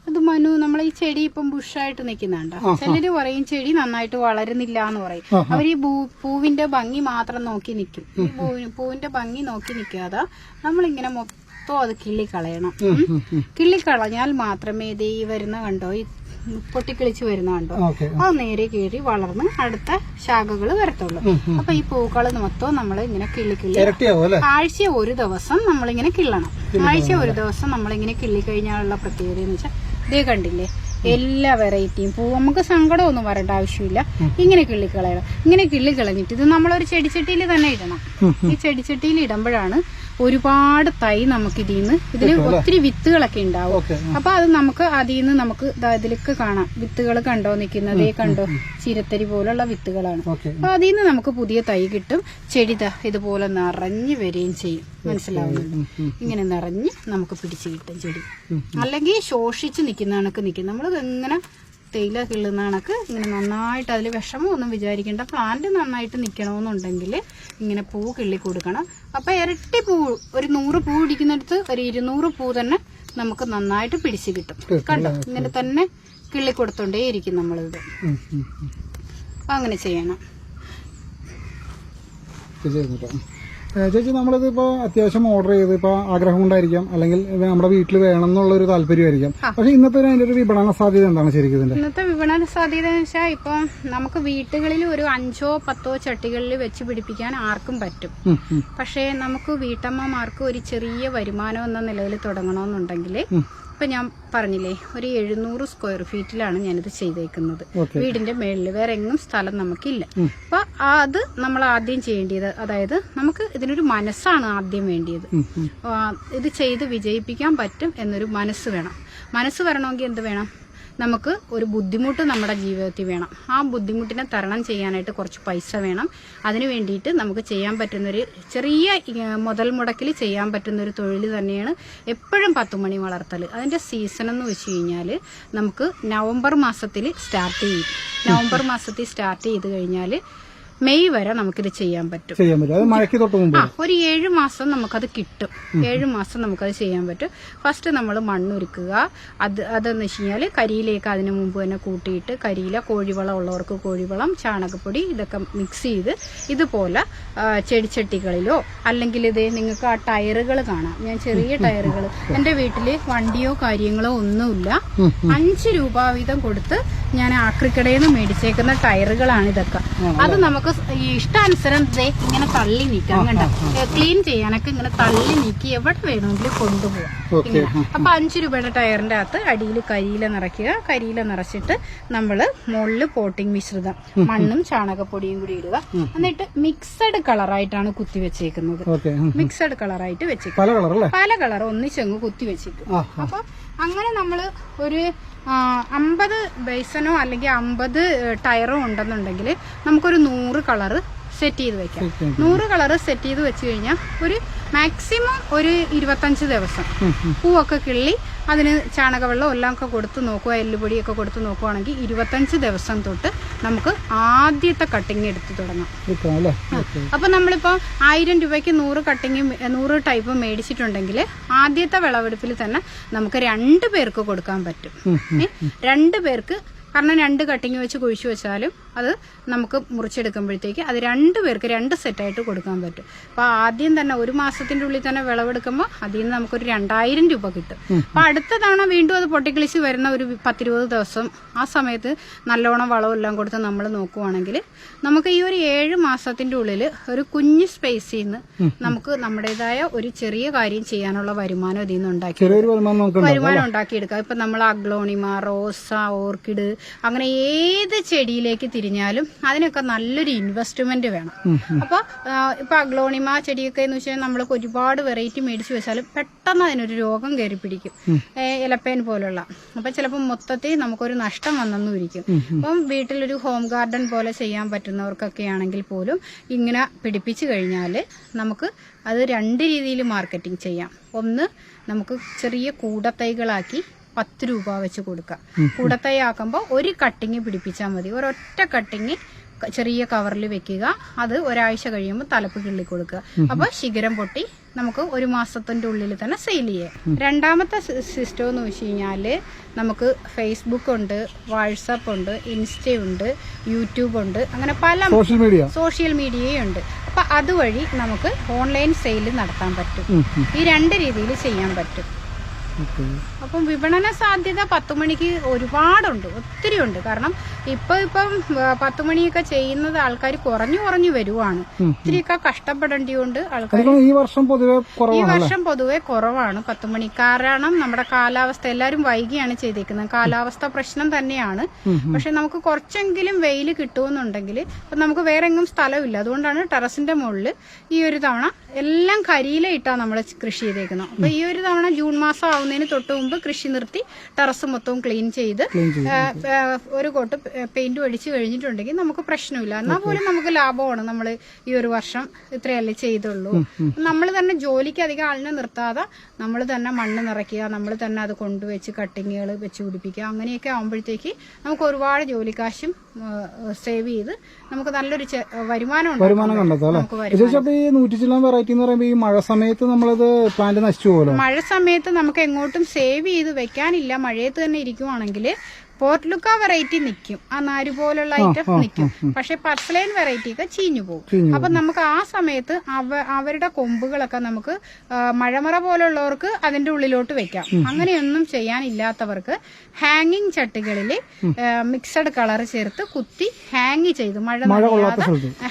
അത് മനു, നമ്മൾ ഈ ചെടി ഇപ്പം ബുഷായിട്ട് നിൽക്കുന്നുണ്ട്. ചിലര് പറയും ചെടി നന്നായിട്ട് വളരുന്നില്ല എന്ന് പറയും. അവർ ഈ പൂവിന്റെ ഭംഗി മാത്രം നോക്കി നിൽക്കും. ഈ പൂവിന്റെ ഭംഗി നോക്കി നിൽക്കാതെ നമ്മളിങ്ങനെ മൊത്തം അത് കിള്ളിക്കളയണം. കിള്ളിക്കളഞ്ഞാൽ മാത്രമേ ഇത് ഈ വരുന്ന കണ്ടോ, ഈ പൊട്ടിക്കിളിച്ച് വരുന്ന കണ്ടോ, അത് നേരെ കയറി വളർന്ന് അടുത്ത ശാഖകൾ വരത്തുള്ളൂ. അപ്പൊ ഈ പൂക്കൾ മൊത്തം നമ്മൾ ഇങ്ങനെ ആഴ്ച ഒരു ദിവസം നമ്മളിങ്ങനെ കിള്ളണം. ആഴ്ച ഒരു ദിവസം നമ്മളിങ്ങനെ കിള്ളിക്കഴിഞ്ഞാലുള്ള പ്രത്യേകത എന്ന് വെച്ചാൽ ഇതേ കണ്ടില്ലേ, എല്ലാ വെറൈറ്റിയും പൂ നമുക്ക് സങ്കടമൊന്നും വരേണ്ട ആവശ്യമില്ല. ഇങ്ങനെ കിള്ളിക്കളയണം. ഇങ്ങനെ കിള്ളിക്കളഞ്ഞിട്ട് ഇത് നമ്മളൊരു ചെടിച്ചട്ടിയിൽ തന്നെ ഇടണം. ഈ ചെടിച്ചട്ടിയിൽ ഇടുമ്പോഴാണ് ഒരുപാട് തൈ നമുക്ക് ഇതിൽ ഒത്തിരി വിത്തുകളൊക്കെ ഉണ്ടാവും. അപ്പൊ അത് നമുക്ക് അതിൽ നിന്ന് നമുക്ക് ഇതിലേക്ക് കാണാം. വിത്തുകൾ കണ്ടോ നിൽക്കുന്നത്, കണ്ടോ ചിരത്തരി പോലുള്ള വിത്തുകളാണ്. അപ്പൊ അതിൽ നിന്ന് നമുക്ക് പുതിയ തൈ കിട്ടും. ചെടി ഇതുപോലെ നിറഞ്ഞു വരികയും ചെയ്യും. മനസ്സിലാവുന്നുണ്ട്? ഇങ്ങനെ നിറഞ്ഞ് നമുക്ക് പിടിച്ചു കിട്ടും ചെടി. അല്ലെങ്കിൽ ശോഷിച്ച് നിൽക്കുന്ന കണക്ക് നിൽക്കും. നമ്മൾ ഇങ്ങനെ തേയില കിള്ളുന്ന കണക്ക് ഇങ്ങനെ നന്നായിട്ട്, അതിൽ വിഷമമൊന്നും വിചാരിക്കേണ്ട. പ്ലാന്റ് നന്നായിട്ട് നിൽക്കണമെന്നുണ്ടെങ്കിൽ ഇങ്ങനെ പൂ കിള്ളി കൊടുക്കണം. അപ്പൊ ഇരട്ടി പൂ, ഒരു 100 പൂ പിടിക്കുന്നിടത്ത് ഒരു 200 പൂ തന്നെ നമുക്ക് നന്നായിട്ട് പിടിച്ചു കിട്ടും. കണ്ടോ, ഇങ്ങനെ തന്നെ കിള്ളി കൊടുത്തോണ്ടേ ഇരിക്കും നമ്മളിത്. അപ്പൊ അങ്ങനെ ചെയ്യണം. ചെയ്തിട്ടോ. ചേച്ചി നമ്മളിത് ഇപ്പോൾ അത്യാവശ്യം ഓർഡർ ചെയ്ത് ഇപ്പോൾ ആഗ്രഹം കൊണ്ടായിരിക്കാം, അല്ലെങ്കിൽ നമ്മുടെ വീട്ടിൽ വേണം എന്നുള്ളൊരു താല്പര്യമായിരിക്കാം. പക്ഷെ ഇന്നത്തെ അതിന്റെ ഒരു വിപണന സാധ്യത എന്താണ് ശരിക്കും ഇതിന്റെ? ഇന്നത്തെ വിപണന സാധ്യത എന്ന് വെച്ചാൽ ഇപ്പം നമുക്ക് വീട്ടുകളിൽ ഒരു 5-10 ചട്ടികളിൽ വെച്ച് പിടിപ്പിക്കാൻ ആർക്കും പറ്റും. പക്ഷേ നമുക്ക് വീട്ടമ്മമാർക്ക് ഒരു ചെറിയ വരുമാനം എന്ന നിലയിൽ തുടങ്ങണമെന്നുണ്ടെങ്കിൽ ഇപ്പൊ ഞാൻ പറഞ്ഞില്ലേ, ഒരു 700 സ്ക്വയർ ഫീറ്റിലാണ് ഞാനിത് ചെയ്തേക്കുന്നത്. വീടിന്റെ മേളിൽ വേറെ എങ്ങും സ്ഥലം നമുക്കില്ല. അപ്പൊ അത് നമ്മൾ ആദ്യം ചെയ്യേണ്ടത്, അതായത് നമുക്ക് ഇതിനൊരു മനസ്സാണ് ആദ്യം വേണ്ടിയത്. ഇത് ചെയ്ത് വിജയിപ്പിക്കാൻ പറ്റും എന്നൊരു മനസ്സ് വേണം. മനസ്സ് വരണമെങ്കിൽ എന്ത് വേണം? നമുക്ക് ഒരു ബുദ്ധിമുട്ട് നമ്മുടെ ജീവിതത്തിൽ വേണം. ആ ബുദ്ധിമുട്ടിനെ തരണം ചെയ്യാനായിട്ട് കുറച്ച് പൈസ വേണം. അതിനു വേണ്ടിയിട്ട് നമുക്ക് ചെയ്യാൻ പറ്റുന്നൊരു ചെറിയ മുതൽ മുടക്കിൽ ചെയ്യാൻ പറ്റുന്നൊരു തൊഴിൽ തന്നെയാണ് എപ്പോഴും പത്തുമണി വളർത്തൽ. അതിൻ്റെ സീസൺ എന്ന് വെച്ച് കഴിഞ്ഞാൽ നമുക്ക് നവംബർ മാസത്തിൽ സ്റ്റാർട്ട് ചെയ്യും. നവംബർ മാസത്തിൽ സ്റ്റാർട്ട് ചെയ്ത് കഴിഞ്ഞാൽ മെയ് വരെ നമുക്കിത് ചെയ്യാൻ പറ്റും. ഒരു 7 മാസം നമുക്കത് കിട്ടും. 7 മാസം നമുക്കത് ചെയ്യാൻ പറ്റും. ഫസ്റ്റ് നമ്മൾ മണ്ണൊരുക്കുക. അതെന്ന് വെച്ച് കഴിഞ്ഞാൽ കരിയിലേക്ക് അതിന് മുമ്പ് തന്നെ കൂട്ടിയിട്ട് കരിയില, കോഴിവളം ഉള്ളവർക്ക് കോഴിവളം, ചാണകപ്പൊടി ഇതൊക്കെ മിക്സ് ചെയ്ത് ഇതുപോലെ ചെടിച്ചട്ടികളിലോ അല്ലെങ്കിൽ ഇത് നിങ്ങൾക്ക് ആ ടയറുകൾ കാണാം. ഞാൻ ചെറിയ ടയറുകൾ, എൻ്റെ വീട്ടിൽ വണ്ടിയോ കാര്യങ്ങളോ ഒന്നുമില്ല. 5 രൂപ വീതം കൊടുത്ത് ഞാൻ ആക്രിക്കടയിൽ നിന്ന് മേടിച്ചേക്കുന്ന ടയറുകളാണ് ഇതൊക്കെ. അത് നമുക്ക് ഇഷ്ടാനുസരണം ഇങ്ങനെ തള്ളി നീക്കാം. കണ്ട, ക്ലീൻ ചെയ്യാനൊക്കെ ഇങ്ങനെ തള്ളി നീക്കി എവിടെ വേണമെങ്കിലും കൊണ്ടുപോകാം. അപ്പൊ 5 രൂപയുടെ ടയറിന്റെ അകത്ത് അടിയിൽ കരിയില നിറയ്ക്കുക. കരിയില നിറച്ചിട്ട് നമ്മള് മുകളില് പോട്ടിംഗ് മിശ്രിതം മണ്ണും ചാണകപ്പൊടിയും കൂടി ഇടുക. എന്നിട്ട് മിക്സഡ് കളറായിട്ടാണ് കുത്തി വെച്ചേക്കുന്നത്. മിക്സഡ് കളറായിട്ട് വെച്ചേക്കുന്നത്, പല കളർ ഒന്നിച്ചങ്ങ് കുത്തി വെച്ചിട്ട്. അപ്പൊ അങ്ങനെ നമ്മള് ഒരു 50 ബേസനോ അല്ലെങ്കിൽ 50 ടയറോ ഉണ്ടെന്നുണ്ടെങ്കിൽ നമുക്കൊരു 100 കളറ് സെറ്റ് ചെയ്ത് വെക്കാം. 100 കളറ് സെറ്റ് ചെയ്ത് വെച്ച് കഴിഞ്ഞാൽ ഒരു മാക്സിമം ഒരു 25 ദിവസം പൂവൊക്കെ കിള്ളി അതിന് ചാണകവെള്ളം എല്ലാം ഒക്കെ കൊടുത്ത് നോക്കുക, എല്ലുപൊടിയൊക്കെ കൊടുത്ത് നോക്കുവാണെങ്കിൽ 25 ദിവസം തൊട്ട് നമുക്ക് ആദ്യത്തെ കട്ടിങ് എടുത്ത് തുടങ്ങാം. അപ്പൊ നമ്മളിപ്പോ 1000 രൂപയ്ക്ക് 100 കട്ടിങ് 100 ടൈപ്പ് മേടിച്ചിട്ടുണ്ടെങ്കിൽ ആദ്യത്തെ വിളവെടുപ്പിൽ തന്നെ നമുക്ക് 2 പേർക്ക് കൊടുക്കാൻ പറ്റും. 2 പേർക്ക്, കാരണം 2 കട്ടിങ് വെച്ച് കുഴിച്ചു വെച്ചാലും അത് നമുക്ക് മുറിച്ചെടുക്കുമ്പോഴത്തേക്ക് അത് 2 പേർക്ക് 2 സെറ്റായിട്ട് കൊടുക്കാൻ പറ്റും. അപ്പോൾ ആദ്യം തന്നെ 1 മാസത്തിൻ്റെ ഉള്ളിൽ തന്നെ വിളവെടുക്കുമ്പോൾ അതിൽ നിന്ന് നമുക്കൊരു 2000 രൂപ കിട്ടും. അപ്പോൾ അടുത്ത തവണ വീണ്ടും അത് പൊട്ടിക്കിളിച്ച് വരുന്ന ഒരു 10-20 ദിവസം ആ സമയത്ത് നല്ലോണം വളമെല്ലാം കൊടുത്ത് നമ്മൾ നോക്കുവാണെങ്കിൽ നമുക്ക് ഈ ഒരു 7 മാസത്തിൻ്റെ ഉള്ളിൽ ഒരു കുഞ്ഞ് സ്പേസിൽ നിന്ന് നമുക്ക് നമ്മുടേതായ ഒരു ചെറിയ കാര്യം ചെയ്യാനുള്ള വരുമാനം ഇതിൽ നിന്ന് വരുമാനം ഉണ്ടാക്കിയെടുക്കാം. ഇപ്പം നമ്മൾ അഗ്ലോണിമ, റോസ, ഓർക്കിഡ്, അങ്ങനെ ഏത് ചെടിയിലേക്ക് തിരിഞ്ഞാലും അതിനൊക്കെ നല്ലൊരു ഇൻവെസ്റ്റ്മെന്റ് വേണം. അപ്പൊ ഇപ്പൊ അഗ്ലോണിമ ചെടിയൊക്കെ എന്ന് വെച്ചാൽ നമ്മൾ ഒരുപാട് വെറൈറ്റി മേടിച്ചു വെച്ചാലും പെട്ടെന്ന് അതിനൊരു രോഗം കയറി പിടിക്കും, ഇലപ്പേൻ പോലുള്ള. അപ്പൊ ചിലപ്പോൾ മൊത്തത്തിൽ നമുക്കൊരു നഷ്ടം വന്നെന്നും ഇരിക്കും. അപ്പം വീട്ടിലൊരു ഹോം ഗാർഡൻ പോലെ ചെയ്യാൻ പറ്റുന്നവർക്കൊക്കെ ആണെങ്കിൽ പോലും ഇങ്ങനെ പിടിപ്പിച്ചു കഴിഞ്ഞാൽ നമുക്ക് അത് 2 രീതിയിൽ മാർക്കറ്റിംഗ് ചെയ്യാം. ഒന്ന്, നമുക്ക് ചെറിയ കൂടത്തൈകളാക്കി 10 രൂപ വെച്ച് കൊടുക്കാം. കൂടത്തൈ ആക്കുമ്പോൾ ഒരു കട്ടിങ് പിടിപ്പിച്ചാൽ മതി. ഒരൊറ്റ കട്ടിങ് ചെറിയ കവറിൽ വെക്കുക. അത് ഒരാഴ്ച കഴിയുമ്പോൾ തലപ്പ് കിള്ളി കൊടുക്കുക. അപ്പോൾ ശിഖരം പൊട്ടി നമുക്ക് 1 മാസത്തിൻ്റെ ഉള്ളിൽ തന്നെ സെയിൽ ചെയ്യാം. രണ്ടാമത്തെ സിസ്റ്റം എന്ന് വെച്ച് കഴിഞ്ഞാൽ നമുക്ക് ഫേസ്ബുക്ക് ഉണ്ട്, വാട്സപ്പ് ഉണ്ട്, ഇൻസ്റ്റ ഉണ്ട്, യൂട്യൂബ് ഉണ്ട്, അങ്ങനെ പല സോഷ്യൽ മീഡിയയുണ്ട്. അപ്പം അതുവഴി നമുക്ക് ഓൺലൈൻ സെയിൽ നടത്താൻ പറ്റും. ഈ 2 രീതിയിൽ ചെയ്യാൻ പറ്റും. അപ്പം വിപണന സാധ്യത 10 മണിക്ക് ഒരുപാടുണ്ട്, ഒത്തിരി ഉണ്ട്. കാരണം ഇപ്പം 10 മണിയൊക്കെ ചെയ്യുന്നത് ആൾക്കാർ കുറഞ്ഞു വരുവാണ്. ഒത്തിരിയൊക്കെ കഷ്ടപ്പെടേണ്ടിയുണ്ട് ആൾക്കാർ. ഈ വർഷം പൊതുവെ കുറവാണ് 10 മണി. കാരണം നമ്മുടെ കാലാവസ്ഥ, എല്ലാവരും വൈകിയാണ് ചെയ്തേക്കുന്നത്. കാലാവസ്ഥ പ്രശ്നം തന്നെയാണ്. പക്ഷെ നമുക്ക് കുറച്ചെങ്കിലും വെയിൽ കിട്ടുമെന്നുണ്ടെങ്കിൽ നമുക്ക് വേറെ എങ്ങും സ്ഥലമില്ല. അതുകൊണ്ടാണ് ടെറസിന്റെ മുകളിൽ ഈ ഒരു തവണ എല്ലാം കരിയില ഇട്ടാണ് നമ്മൾ കൃഷി ചെയ്തേക്കുന്നത്. അപ്പൊ ഈ ഒരു തവണ ജൂൺ മാസം ആവുന്നതിന് തൊട്ട് മുമ്പ് കൃഷി നിർത്തി ടെറസ് മൊത്തവും ക്ലീൻ ചെയ്ത് ഒരു കോട്ട് പെയിന്റ് അടിച്ച് കഴിഞ്ഞിട്ടുണ്ടെങ്കിൽ നമുക്ക് പ്രശ്നമില്ല. എന്നാൽ പോലും നമുക്ക് ലാഭമാണ്. നമ്മൾ ഈ ഒരു വർഷം ഇത്രയല്ലേ ചെയ്തുള്ളൂ. നമ്മൾ തന്നെ ജോലിക്ക് അധികം ആളിനെ നിർത്താതെ നമ്മൾ തന്നെ മണ്ണ് നിറയ്ക്കുക, നമ്മൾ തന്നെ അത് കൊണ്ടുവച്ച് കട്ടിങ്ങുകൾ വെച്ച് പിടിപ്പിക്കുക. അങ്ങനെയൊക്കെ ആകുമ്പോഴത്തേക്ക് നമുക്ക് ഒരുപാട് ജോലിക്കാശും സേവ് ചെയ്ത് നമുക്ക് നല്ലൊരു വരുമാനം ഈ മഴ സമയത്ത് നമ്മളത് പ്ലാന്റ് നശിച്ചു പോകുമല്ലോ. മഴ സമയത്ത് നമുക്ക് എങ്ങോട്ടും സേവ് ചെയ്ത് വെക്കാനില്ല. മഴയത്ത് തന്നെ ഇരിക്കുവാണെങ്കിൽ പോർട്ടുലുക്ക വെറൈറ്റി നിൽക്കും, ആ നാര് പോലുള്ള ഐറ്റം നിൽക്കും. പക്ഷെ പർസലൈൻ വെറൈറ്റി ഒക്കെ ചീഞ്ഞു പോകും. അപ്പൊ നമുക്ക് ആ സമയത്ത് അവരുടെ കൊമ്പുകളൊക്കെ നമുക്ക് മഴമറ പോലുള്ളവർക്ക് അതിന്റെ ഉള്ളിലോട്ട് വെക്കാം. അങ്ങനെയൊന്നും ചെയ്യാനില്ലാത്തവർക്ക് ഹാങ്ങിങ് ചട്ടികളിൽ മിക്സഡ് കളർ ചേർത്ത് കുത്തി ഹാങ് ചെയ്ത് മഴ നനയാതെ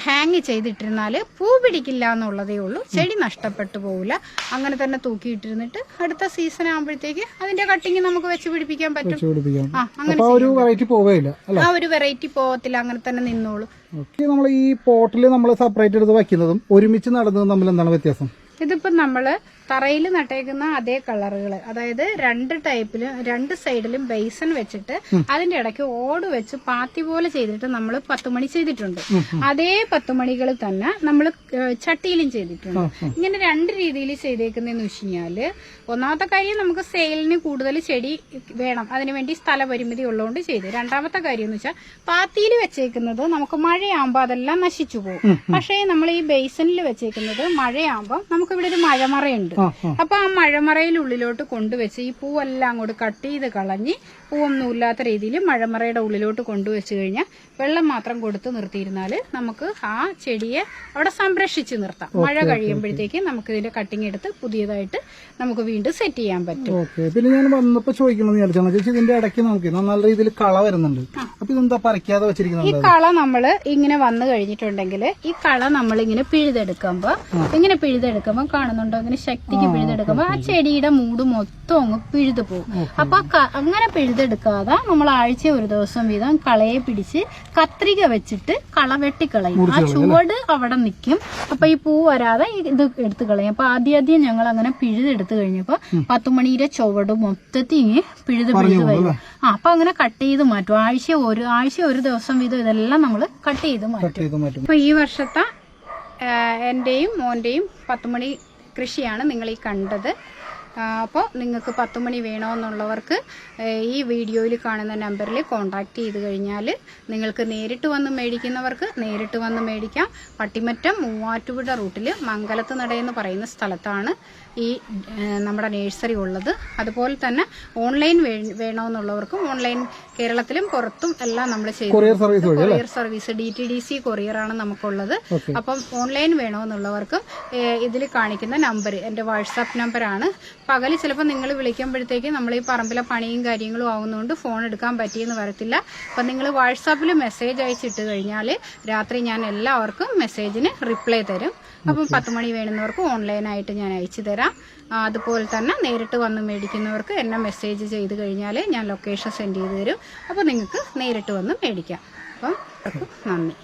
ഹാങ് ചെയ്തിട്ടിരുന്നാല് പൂ പിടിക്കില്ല എന്നുള്ളതേ ഉള്ളൂ. ചെടി നഷ്ടപ്പെട്ടു പോകില്ല. അങ്ങനെ തന്നെ തൂക്കിയിട്ടിരുന്നിട്ട് അടുത്ത സീസൺ ആകുമ്പോഴത്തേക്ക് അതിന്റെ കട്ടിങ് നമുക്ക് വെച്ച് പിടിപ്പിക്കാൻ പറ്റും. അങ്ങനെ ആ ഒരു വെറൈറ്റി പോകത്തില്ല, അങ്ങനെ തന്നെ നിന്നോളൂ. നമ്മൾ ഈ പോട്ടിൽ നമ്മൾ സെപ്പറേറ്റ് എടുത്ത് വയ്ക്കുന്നതും ഒരുമിച്ച് നടുന്നതും തമ്മിൽ എന്താണ് വ്യത്യാസം? ഇതിപ്പോ നമ്മള് തറയിൽ നട്ടേക്കുന്ന അതേ കളറുകൾ, അതായത് രണ്ട് സൈഡിലും ബേസൺ വെച്ചിട്ട് അതിന്റെ ഇടയ്ക്ക് ഓട് വെച്ച് പാത്തി പോലെ ചെയ്തിട്ട് നമ്മൾ 10 മണി ചെയ്തിട്ടുണ്ട്. അതേ 10 മണികൾ തന്നെ നമ്മൾ ചട്ടിയിലും ചെയ്തിട്ടുണ്ട്. ഇങ്ങനെ 2 രീതിയിൽ ചെയ്തേക്കുന്നതെന്ന് വെച്ച് കഴിഞ്ഞാല്, ഒന്നാമത്തെ കാര്യം നമുക്ക് സെയിലിന് കൂടുതൽ ചെടി വേണം, അതിനുവേണ്ടി സ്ഥലപരിമിതി ഉള്ളതുകൊണ്ട് ചെയ്ത്. രണ്ടാമത്തെ കാര്യം എന്ന് വെച്ചാൽ പാത്തിയിൽ വെച്ചേക്കുന്നത് നമുക്ക് മഴയാകുമ്പോൾ അതെല്ലാം നശിച്ചു പോകും. പക്ഷേ നമ്മൾ ഈ ബേസണിൽ വെച്ചേക്കുന്നത് മഴയാകുമ്പോൾ നമുക്ക് ഇവിടെ ഒരു മഴമറയുണ്ട്. അപ്പൊ ആ മഴമറയിലുള്ളിലോട്ട് കൊണ്ടുവച്ച് ഈ പൂവെല്ലാം അങ്ങോട്ട് കട്ട് ചെയ്ത് കളഞ്ഞ് പൂവൊന്നും ഇല്ലാത്ത രീതിയിൽ മഴമറയുടെ ഉള്ളിലോട്ട് കൊണ്ടുവച്ച് കഴിഞ്ഞാൽ വെള്ളം മാത്രം കൊടുത്ത് നിർത്തിയിരുന്നാല് നമുക്ക് ആ ചെടിയെ അവിടെ സംരക്ഷിച്ച് നിർത്താം. മഴ കഴിയുമ്പോഴത്തേക്ക് നമുക്ക് ഇതിന്റെ കട്ടിങ് എടുത്ത് പുതിയതായിട്ട് നമുക്ക് വീണ്ടും സെറ്റ് ചെയ്യാൻ പറ്റും. പിന്നെ ഞാൻ വന്നപ്പോ ചോദിക്കണമെന്ന് ചേച്ചി, ഇതിന്റെ ഇടയ്ക്ക് നമുക്ക് നല്ല രീതിയിൽ കള വരുന്നുണ്ട്. അപ്പൊ ഇതെന്താ പറിക്കാതെ വെച്ചിരിക്കുന്നത്? ഈ കള നമ്മള് ഇങ്ങനെ വന്നു കഴിഞ്ഞിട്ടുണ്ടെങ്കിൽ ഈ കള നമ്മൾ ഇങ്ങനെ പിഴുതെടുക്കുമ്പോ കാണുന്നുണ്ടോ, ഇങ്ങനെ ശക്തിക്ക് പിഴുതെടുക്കുമ്പോ ആ ചെടിയുടെ മൂട് മൊത്തം അങ്ങ് പിഴുതു പോകും. അപ്പൊ അങ്ങനെ പിഴുതെടുക്കാതെ നമ്മൾ ആഴ്ച ഒരു ദിവസം വീതം കളയെ പിടിച്ച് കത്രിക വെച്ചിട്ട് കള വെട്ടിക്കളയും. ആ ചുവട് അവിടെ നിൽക്കും. അപ്പൊ ഈ പൂ വരാതെ ഇത് എടുത്ത് കളയും. അപ്പൊ ആദ്യം ഞങ്ങൾ അങ്ങനെ പിഴുതെടുത്ത് കഴിഞ്ഞപ്പോ 10 മണിയുടെ ചുവട് മൊത്തത്തിൽ പിഴുത് വരും. അപ്പൊ അങ്ങനെ കട്ട് ചെയ്ത് മാറ്റും. ആഴ്ച ഒരു ദിവസം വീതം ഇതെല്ലാം നമ്മൾ കട്ട് ചെയ്ത് മാറ്റും. അപ്പൊ ഈ വർഷത്തെ എന്റെയും മോന്റെയും 10 മണി കൃഷിയാണ് നിങ്ങൾ ഈ കണ്ടത്. അപ്പോൾ നിങ്ങൾക്ക് 10 മണി വേണമെന്നുള്ളവർക്ക് ഈ വീഡിയോയിൽ കാണുന്ന നമ്പറിൽ കോൺടാക്ട് ചെയ്ത് കഴിഞ്ഞാൽ നിങ്ങൾക്ക് നേരിട്ട് വന്ന് മേടിക്കുന്നവർക്ക് നേരിട്ട് വന്ന് മേടിക്കാം. പട്ടിമറ്റം മൂവാറ്റുപുഴ റൂട്ടിൽ മംഗലത്ത് നടയെന്ന് പറയുന്ന സ്ഥലത്താണ് ഈ നമ്മുടെ നഴ്സറി ഉള്ളത്. അതുപോലെ തന്നെ ഓൺലൈൻ വേണമെന്നുള്ളവർക്കും ഓൺലൈൻ കേരളത്തിലും പുറത്തും എല്ലാം നമ്മൾ ചെയ്യുന്നു. കൊറിയർ സർവീസ് DTDC കൊറിയറാണ് നമുക്കുള്ളത്. അപ്പം ഓൺലൈൻ വേണമെന്നുള്ളവർക്കും ഇതിൽ കാണിക്കുന്ന നമ്പർ എൻ്റെ വാട്സാപ്പ് നമ്പറാണ്. പകൽ ചിലപ്പോൾ നിങ്ങൾ വിളിക്കുമ്പോഴത്തേക്ക് നമ്മൾ ഈ പറമ്പിലെ പണിയും കാര്യങ്ങളും ആവുന്നതുകൊണ്ട് ഫോൺ എടുക്കാൻ പറ്റിയെന്ന് വരത്തില്ല. അപ്പം നിങ്ങൾ വാട്സാപ്പിൽ മെസ്സേജ് അയച്ചിട്ട് കഴിഞ്ഞാൽ രാത്രി ഞാൻ എല്ലാവർക്കും മെസ്സേജിന് റിപ്ലൈ തരും. അപ്പം 10 മണി വേണമെന്നവർക്ക് ഓൺലൈനായിട്ട് ഞാൻ അയച്ചു തരാം. അതുപോലെ തന്നെ നേരിട്ട് വന്ന് മേടിക്കുന്നവർക്ക് എന്നെ മെസ്സേജ് ചെയ്ത് കഴിഞ്ഞാൽ ഞാൻ ലൊക്കേഷൻ സെൻഡ് ചെയ്ത് തരും. അപ്പോൾ നിങ്ങൾക്ക് നേരിട്ട് വന്ന് മേടിക്കാം. അപ്പം നന്ദി.